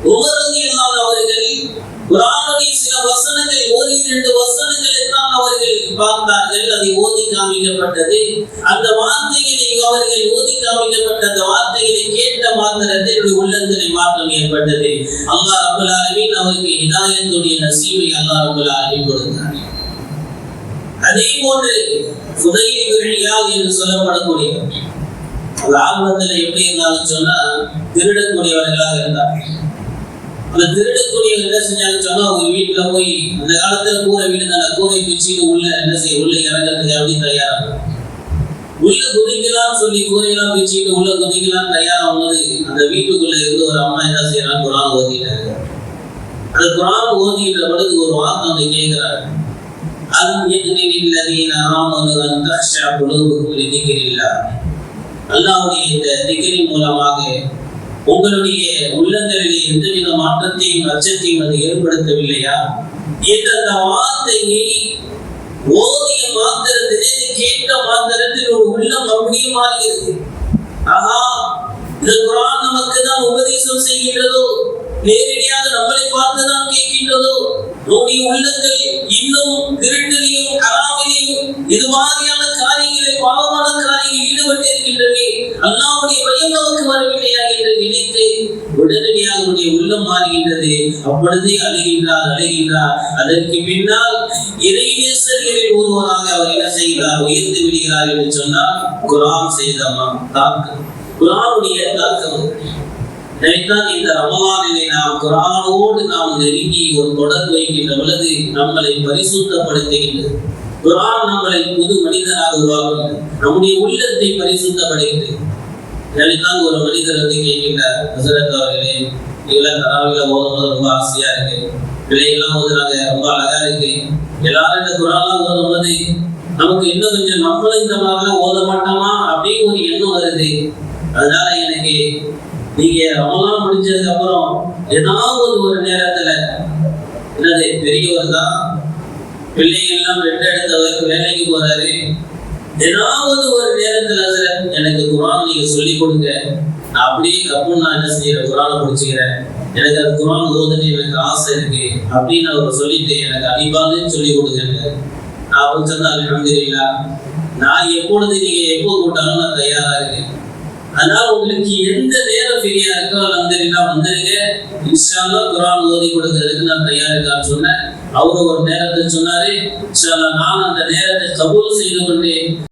Umar ரலியல்லாஹு அவர்கள் குர்ஆனுடைய சில வசனங்கள், ஓரிரண்டு வசனங்களை தான் அவர்கள் பார்த்தார்கள். அதை ஓதி காமிக்கப்பட்டது. அந்த வார்த்தைகளை அவர்கள் ஓதி காமிக்கப்பட்ட அந்த வார்த்தைகளை கேட்ட மாத்திரத்தில் உள்ளங்களில் மாற்றம் ஏற்பட்டது. அல்லாஹ் ரப்பல் ஆலமீன் அவருக்கு ஹிதாயத்துடைய நசீபை அல்லாஹ் ரப்பல் ஆலமீன் கொடுத்தார். அதே போன்று ஃபுதைல் இப்னு இயாத் என்று சொல்லப்படக்கூடியவர் ஆரம்பத்தில் எப்படி இருந்தாலும் சொன்னா திருடக்கூடியவர்களாக இருந்தார். அந்த திருடக்கூடியவர் என்ன செஞ்சாங்கன்னு சொன்னா அவங்க வீட்டுல போய், அந்த காலத்துல கூரை வீடு தான், கூரை பிச்சுட்டு உள்ள என்ன செய்ய, உள்ள இறங்கிறதுக்கு அப்படி தயாராகும். உள்ள குதிக்கலாம்னு சொல்லி கூரையெல்லாம் பிச்சுட்டு உள்ள குதிக்கலாம் தயாராகும் போது அந்த வீட்டுக்குள்ள இருந்து ஒரு அம்மா என்ன செய்யறாங்க, குர்ஆன் ஓதிட்டாங்க. அந்த குர்ஆன் ஓதிக்கிற பொழுது ஒரு வார்த்தை வந்து கேட்கிறாரு, அல்லாஹ்வுடைய இந்த திக்ரின் மூலமாக உங்களுடைய உள்ளங்களிலே எந்தவித மாற்றத்தையும் அச்சத்தையும் அது ஏற்படுத்தவில்லையா என்ற அந்த வார்த்தையை ஓதிய மாத்திரத்திலே, கேட்ட மாத்திரத்தில் ஒரு உள்ளம் அப்படியே மாறுகிறது. ஆஹா, இந்த குர்ஆன் நமக்கு தான் உபதேசம் செய்கின்றதோ, நேரடியாக நம்மளை பார்த்துதான் கேட்கின்றதோ, நம்முடைய உள்ளங்கள் இன்னும் திருட்டிலையும் ஹராமிலையும் இது மாதிரியான காரியங்களை, பாவமான காரியங்களில் ஈடுபட்டு இருக்கின்றன, அல்லாஹ்வுடைய பயம் நமக்கு வரவில்லையா என்று நினைத்து உடனடியாக அவருடைய உள்ளம் மாறுகின்றது. அப்பொழுதே அழுகின்றார். அதற்கு பின்னால் இறைநேசர்களில் ஒருவராக அவர் என்ன செய்கிறார், உயர்ந்து விடுகிறார் என்று சொன்னால் குர்ஆன் செய்த தாக்கம், குர்ஆனுடைய தாக்கம். நினைத்தான் இந்த ரமலானிலே நாம் குர்ஆனோடு நாம் நெருங்கி ஒரு தொடர்பு வைக்கின்ற பொழுது நம்மளை பரிசுத்தப்படுத்துகின்றது. குர்ஆன் நம்மளை புது மனிதனாக உருவாக்குகிறது, நம்முடைய உள்ளத்தை பரிசுத்தப்படுகிறது. நினைத்தான் ஒரு மனிதர் வந்து கேட்கின்றார், ஹஸரத் அவர்களே, இதெல்லாம் தராவில ஓதும்போது ரொம்ப ஆசையா இருக்கு, பிள்ளைகள்லாம் ஓதுறாங்க, ரொம்ப அழகா இருக்கு, எல்லாரும் இந்த குர்ஆன்லாம் ஓதும்போது நமக்கு இன்னும் கொஞ்சம் நம்மளும் இந்த மாதிரிலாம் ஓத மாட்டோமா அப்படின்னு ஒரு எண்ணம் வருது. அதனால எனக்கு நீங்க ரமலான் முடிஞ்சதுக்கு அப்புறம் ஏதாவது ஒரு நேரத்துல, என்னது பெரியவர் தான், பிள்ளைகள் எல்லாம் பெற்றெடுத்தவர், வேலைக்கு போறாரு, ஏதாவது ஒரு நேரத்துல எனக்கு குர்ஆன் நீங்க சொல்லி கொடுங்க, நான் அப்படியே கப்புன்னு நான் என்ன செய்யறேன், குர்ஆனை முடிச்சுக்கிறேன், எனக்கு அது குர்ஆன் ஓதுன்னு எனக்கு ஆசை இருக்கு அப்படின்னு அவர் சொல்லிட்டு எனக்கு அடிபாதுன்னு சொல்லி கொடுங்க. நான் அப்படி சொன்னா அல்ஹம்துலில்லாஹ், நான் எப்பொழுது நீங்க எப்போ கூட்டாலும் நான் தயாரா இருக்கேன். அதனால உங்களுக்கு எந்த நேரம் ஃப்ரீயா இருக்கோ அல்ஹம்துலில்லாஹ் வந்துருங்க, இன்ஷா அல்லாஹ் குர்ஆன் ஓதி கொடுக்கிறதுக்கு நான் தயாரா இருக்கான்னு சொன்னேன். அவரு ஒரு நேரத்தை சொன்னாரு, இன்ஷா அல்லாஹ் நான் அந்த நேரத்தை கபூல் செய்து கொண்டேன்.